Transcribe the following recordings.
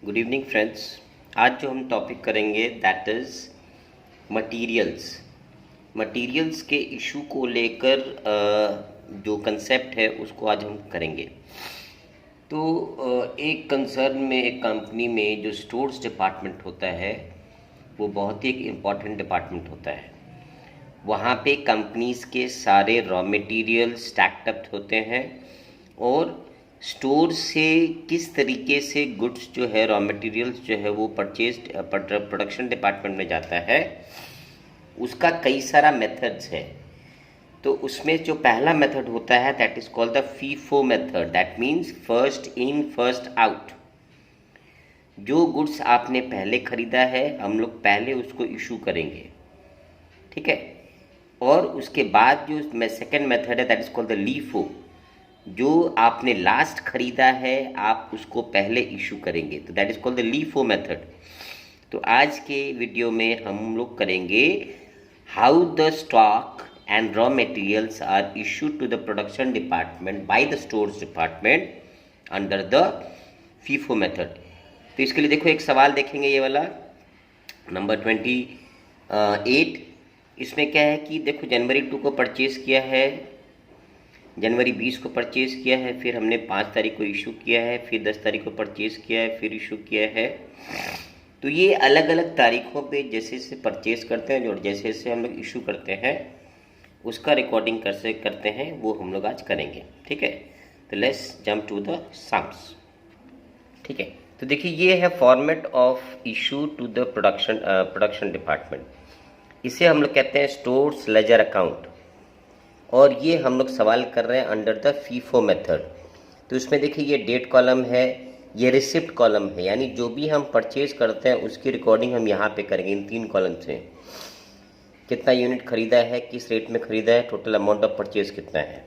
Good evening friends. आज जो हम टॉपिक करेंगे दैट इज़ मटीरियल्स। मटीरियल्स के इशू को लेकर जो कंसेप्ट है उसको आज हम करेंगे। तो एक कंसर्न में, एक कंपनी में जो स्टोर्स डिपार्टमेंट होता है वो बहुत ही एक इम्पॉर्टेंट डिपार्टमेंट होता है। वहाँ पे कंपनीज के सारे रॉ मटेरियल स्टैक्ड होते हैं और स्टोर से किस तरीके से गुड्स जो है, रॉ मटेरियल्स जो है वो प्रोडक्शन डिपार्टमेंट में जाता है, उसका कई सारा मेथड्स है। तो उसमें जो पहला मेथड होता है that is called the FIFO method. That means first in first out. जो गुड्स आपने पहले खरीदा है हम लोग पहले उसको इशू करेंगे, ठीक है। और उसके बाद जो सेकेंड मेथड है that is called the LIFO. जो आपने लास्ट खरीदा है आप उसको पहले इशू करेंगे, तो that is called the LIFO method. तो आज के वीडियो में हम लोग करेंगे how the stock and raw materials are issued to the production department by the stores department under the FIFO method. तो इसके लिए देखो एक सवाल देखेंगे, ये वाला नंबर 28। इसमें क्या है कि देखो जनवरी 2 को परचेज़ किया है, जनवरी 20 को परचेज़ किया है, फिर हमने 5 तारीख को इशू किया है, फिर 10 तारीख को परचेज़ किया है, फिर इशू किया है। तो ये अलग अलग तारीखों पे जैसे जैसे परचेज़ करते हैं, जो जैसे जैसे हम लोग इशू करते हैं उसका रिकॉर्डिंग कैसे करते हैं वो हम लोग आज करेंगे, ठीक है। तो let's jump to the sums, ठीक है। तो देखिए ये है format of issue to the production department. इसे हम लोग कहते हैं स्टोर्स लेजर अकाउंट, और ये हम लोग सवाल कर रहे हैं अंडर द फीफो मेथड। तो इसमें देखिए ये डेट कॉलम है, ये रिसिप्ट कॉलम है, यानी जो भी हम परचेज करते हैं उसकी रिकॉर्डिंग हम यहाँ पे करेंगे इन 3 कॉलम से। कितना यूनिट खरीदा है, किस रेट में खरीदा है, टोटल अमाउंट ऑफ परचेज कितना है।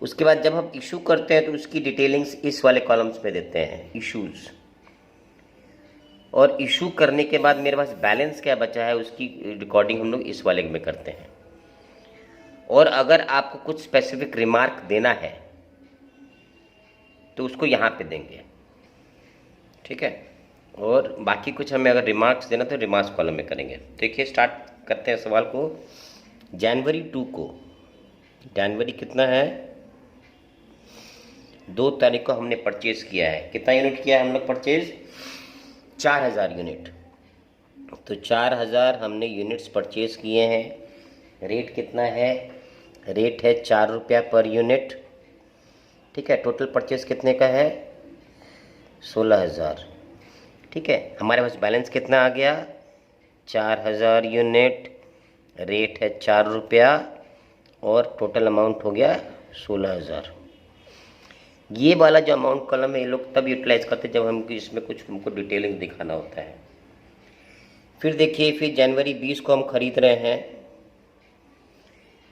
उसके बाद जब हम इशू करते हैं तो उसकी डिटेलिंग्स इस वाले कॉलम्स में देते हैं, इशूज़। और इशू करने के बाद मेरे पास बैलेंस क्या बचा है उसकी रिकॉर्डिंग हम लोग इस वाले में करते हैं। और अगर आपको कुछ स्पेसिफिक रिमार्क देना है तो उसको यहाँ पे देंगे, ठीक है। और बाकी कुछ हमें अगर रिमार्क्स देना तो रिमार्क्स कॉलम में करेंगे। देखिए स्टार्ट करते हैं सवाल को। जनवरी 2 को, जनवरी कितना है, 2 तारीख को हमने परचेज किया है। कितना यूनिट किया है हम लोग परचेज? 4000 यूनिट। तो 4000 हमने यूनिट्स परचेज किए हैं। रेट कितना है? रेट है 4 रुपया पर यूनिट, ठीक है। टोटल परचेज कितने का है? 16000, ठीक है। हमारे पास बैलेंस कितना आ गया? 4000 यूनिट, रेट है 4 रुपया और टोटल अमाउंट हो गया 16000। ये वाला जो अमाउंट कॉलम है ये लोग तब यूटिलाइज करते हैं जब हम इसमें कुछ हमको डिटेलिंग दिखाना होता है। फिर देखिए, फिर जनवरी 20 को हम खरीद रहे हैं।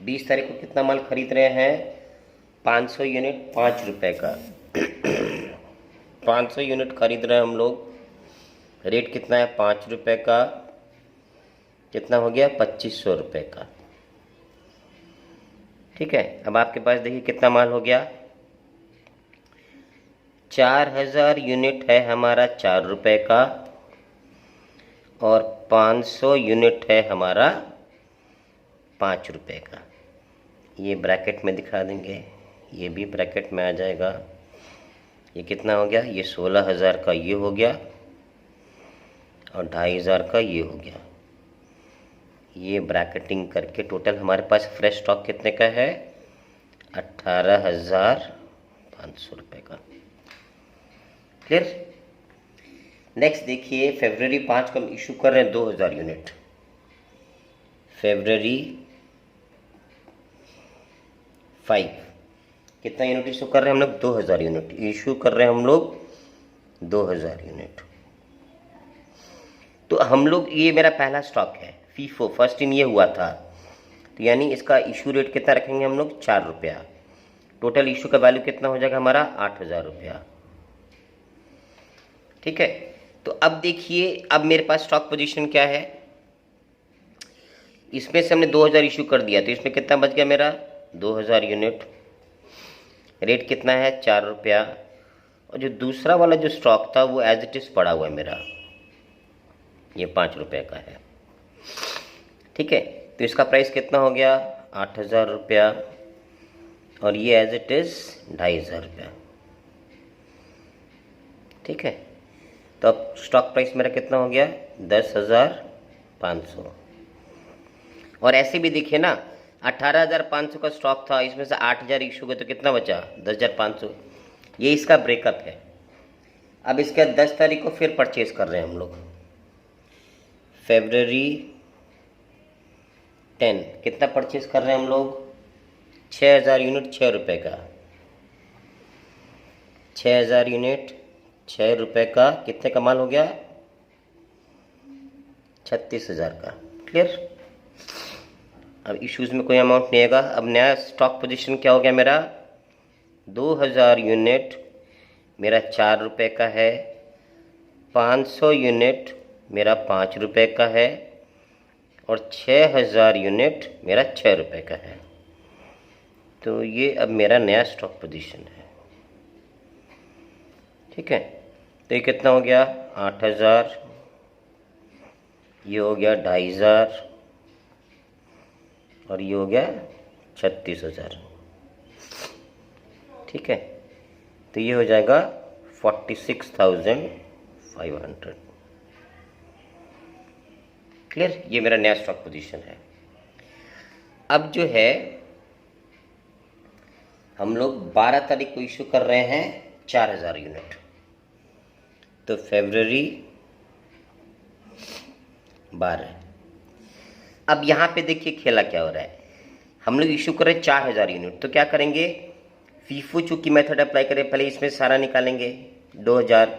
20 तारीख को कितना माल खरीद रहे हैं? 500 यूनिट 5 रुपये का 500 यूनिट खरीद रहे हैं हम लोग। रेट कितना है? 5 रुपये का। कितना हो गया? 2500 रुपये का, ठीक है। अब आपके पास देखिए कितना माल हो गया। 4000 यूनिट है हमारा 4 रुपये का और 500 यूनिट है हमारा 5 रुपये का। ये ब्रैकेट में दिखा देंगे, ये भी ब्रैकेट में आ जाएगा। ये कितना हो गया? ये 16000 का ये हो गया और 2500 का ये हो गया। ये ब्रैकेटिंग करके टोटल हमारे पास फ्रेश स्टॉक कितने का है? 18500 रुपये का। क्लियर? नेक्स्ट देखिए, फरवरी 5 को हम इशू कर रहे हैं 2000 यूनिट। फरवरी 5 कितना यूनिट इशू कर रहे हैं हम लोग? 2000 यूनिट इशू कर रहे हैं हम लोग, 2000 यूनिट। तो हम लोग, ये मेरा पहला स्टॉक है, फीफो फर्स्ट इन ये हुआ था। तो यानी इसका इशू रेट कितना रखेंगे हम लोग? 4 रुपया। टोटल इशू का वैल्यू कितना हो जाएगा हमारा? 8000 रुपया, ठीक है। तो अब देखिए, अब मेरे पास स्टॉक पोजीशन क्या है। इसमें से हमने 2000 इशू कर दिया, तो इसमें कितना बच गया मेरा? 2000 यूनिट। रेट कितना है? 4 रुपया और जो दूसरा वाला जो स्टॉक था वो एज इट इज़ पड़ा हुआ है मेरा, ये 5 रुपये का है। ठीक है, तो इसका प्राइस कितना हो गया, 8,000 रुपया, और ये एज इट इज़ 2,500 रुपया। ठीक है, तो अब स्टॉक प्राइस मेरा कितना हो गया, 10,500। और ऐसे भी देखिए ना, 18,500 का स्टॉक था, इसमें से 8,000 इशू हुए तो कितना बचा, 10,500। ये इसका ब्रेकअप है। अब इसके 10 तारीख को फिर परचेज कर रहे हैं हम लोग, फरवरी 10। कितना परचेज कर रहे हैं हम लोग, 6,000 यूनिट 6 रुपये का, 6,000 यूनिट 6 रुपये का, कितने का माल हो गया, 36,000 का। क्लियर। अब इश्यूज़ में कोई अमाउंट नहीं आएगा। अब नया स्टॉक पोजीशन क्या हो गया मेरा, 2,000 यूनिट मेरा 4 रुपये का है, 500 यूनिट मेरा 5 रुपये का है, और 6,000 यूनिट मेरा 6 रुपये का है। तो ये अब मेरा नया स्टॉक पोजीशन है। ठीक है, तो ये कितना हो गया, 8,000, ये हो गया 2,500, और ये हो गया 36,000। ठीक है, तो ये हो जाएगा 46,500। क्लियर, ये मेरा नया स्टॉक पोजीशन है। अब जो है हम लोग 12 तारीख को इशू कर रहे हैं 4,000 यूनिट। तो फरवरी 12। अब यहाँ पे देखिए खेला क्या हो रहा है, हम लोग इशू कर रहे हैं 4,000 यूनिट। तो क्या करेंगे, फीफो चूंकि मेथड अप्लाई करें, पहले इसमें सारा निकालेंगे 2,000,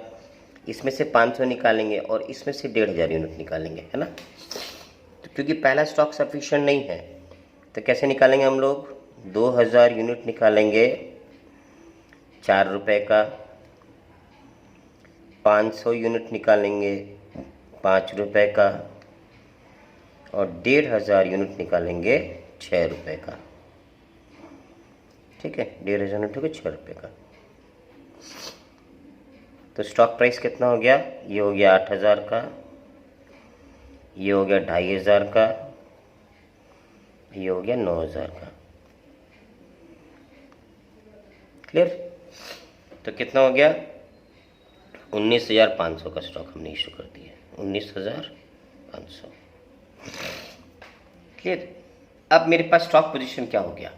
इसमें से 500 निकालेंगे, और इसमें से 1,500 यूनिट निकालेंगे, है ना। तो क्योंकि पहला स्टॉक सफिशिएंट नहीं है, तो कैसे निकालेंगे हम लोग, 2,000 यूनिट निकालेंगे 4 रुपये का, 500 यूनिट निकालेंगे 5 रुपये का, और 1,500 यूनिट निकालेंगे 6 रुपये का। ठीक है, 1,500 यूनिट हो गया 6 रुपये का। तो स्टॉक प्राइस कितना हो गया, ये हो गया 8,000 का, ये हो गया 2,500 का, ये हो गया 9,000 का। क्लियर। तो कितना हो गया, 19,500 का स्टॉक हमने इशू कर दिया, 19,500। क्लियर। अब मेरे पास स्टॉक पोजीशन क्या हो गया,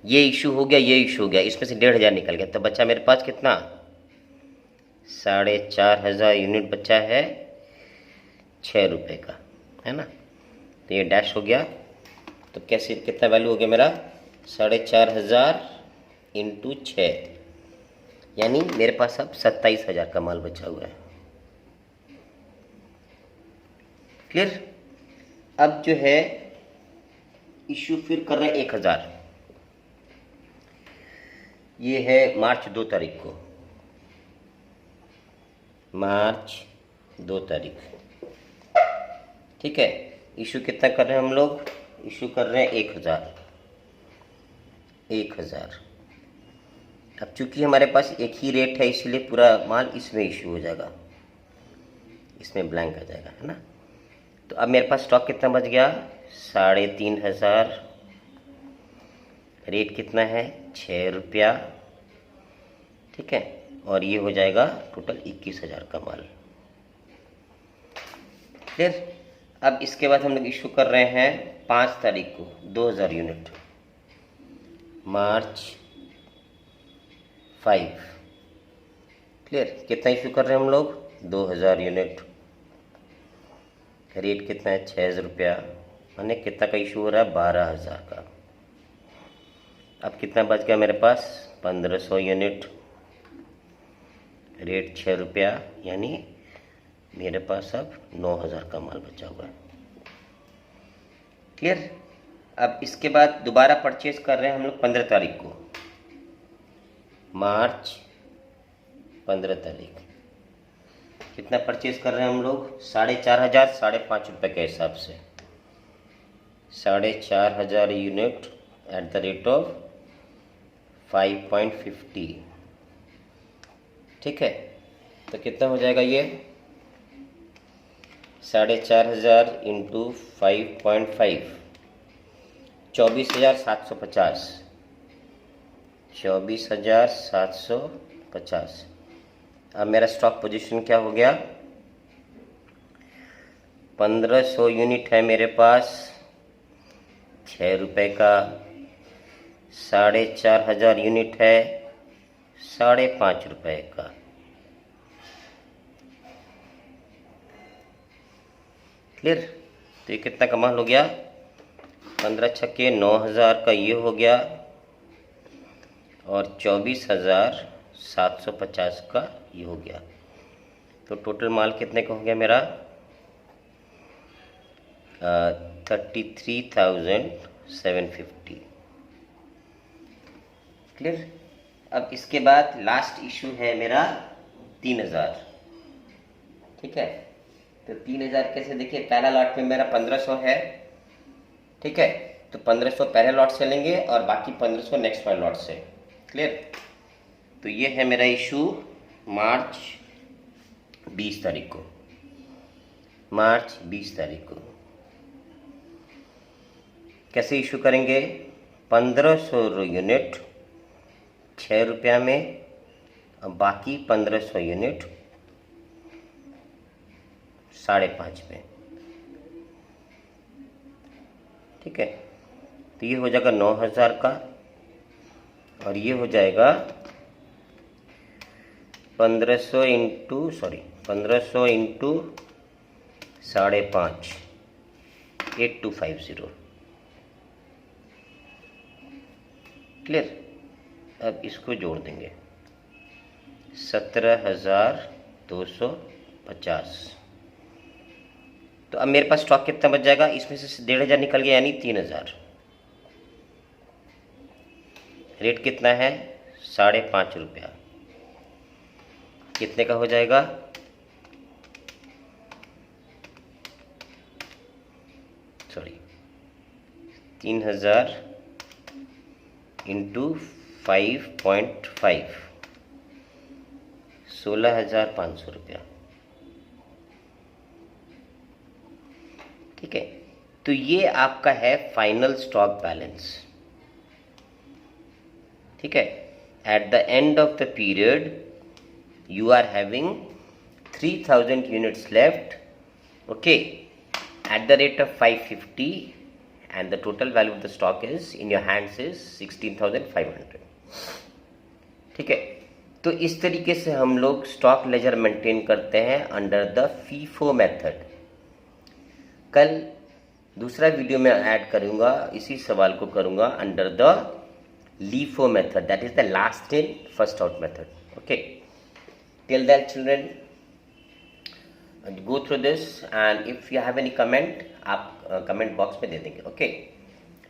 ये इशू हो गया, ये इशू हो गया, इसमें से 1,500 निकल गया, तो बचा मेरे पास कितना, 4,500 यूनिट बचा है 6 रुपये का, है ना। तो ये डैश हो गया, तो कैसे कितना वैल्यू हो गया मेरा, 4,500 इंटू 6, यानी मेरे पास अब 27,000 का माल बचा हुआ है। क्लियर। अब जो है इशू फिर कर रहे हैं 1,000, ये है मार्च 2 तारीख को, मार्च 2 तारीख। ठीक है, इशू कितना कर रहे हैं हम लोग, इशू कर रहे हैं 1,000। अब चूंकि हमारे पास एक ही रेट है, इसलिए पूरा माल इसमें इशू हो जाएगा, इसमें ब्लैंक आ जाएगा, है ना। तो अब मेरे पास स्टॉक कितना बच गया, 3,500, रेट कितना है 6 रुपया। ठीक है, और ये हो जाएगा टोटल 21,000 का माल। क्लियर। अब इसके बाद हम लोग इशू कर रहे हैं 5 तारीख को 2,000 यूनिट, मार्च 5। क्लियर। कितना इशू कर रहे हैं हम लोग, 2,000 यूनिट, रेट कितना है 6 रुपया, मैंने कितना का इशू हो रहा है, 12,000 का। अब कितना बच गया मेरे पास, 1,500 यूनिट, रेट 6 रुपया, यानी मेरे पास अब 9,000 का माल बचा हुआ है। क्लियर। अब इसके बाद दोबारा परचेज कर रहे हैं हम लोग 15 तारीख को, मार्च 15 तारीख। कितना परचेज कर रहे हैं हम लोग, 4,500, 5.5 रुपये के हिसाब से, 4,500 unit at the rate of 5.50। ठीक है, तो कितना हो जाएगा ये 4,500 इंटू 5.5, 24,750, 24,750। अब मेरा स्टॉक पोजीशन क्या हो गया, 1500 यूनिट है मेरे पास 6 रुपये का, 4,500 यूनिट है 5.5 रुपये का। क्लियर? तो ये कितना कमाल हो गया, 15 छक्के 9,000 का ये हो गया और 24,750 का ये हो गया। तो टोटल माल कितने का हो गया मेरा 33,750। क्लियर? अब इसके बाद लास्ट इशू है मेरा 3,000। ठीक है, तो 3,000 कैसे, देखिए पहला लॉट में मेरा 1500 है। ठीक है, तो 1500 पहले लॉट से लेंगे और बाकी 1500 नेक्स्ट वाले लॉट से। क्लियर? तो ये है मेरा इशू मार्च 20 तारीख को, मार्च 20 तारीख को। कैसे इशू करेंगे, 1500 यूनिट 6 रुपया में और बाकी 1500 यूनिट 5.5 में। ठीक है, तो ये हो जाएगा 9,000 का और ये हो जाएगा 1500 इंटू 5.5, 8250। क्लियर? अब इसको जोड़ देंगे 17,250। तो अब मेरे पास स्टॉक कितना बच जाएगा, इसमें से 1,500 निकल गया यानी 3,000। रेट कितना है 5.5 रुपया, कितने का हो जाएगा 3,000 इंटू 5.5, 16,500 रुपया। ठीक है, तो ये आपका है फाइनल स्टॉक बैलेंस। ठीक है, at the end of the period you are having 3,000 units left, okay, at the rate of 550 and the total value of the stock is in your hands is 16,500। ठीक है, तो इस तरीके से हम लोग स्टॉक लेजर मेंटेन करते हैं अंडर द फीफो मेथड। कल दूसरा वीडियो में ऐड करूंगा, इसी सवाल को करूंगा under the LIFO method, that is the last in first out method. Okay, till then children go through this and if you have any comment आप comment box में दे देंगे। okay,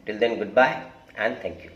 till then goodbye and thank you।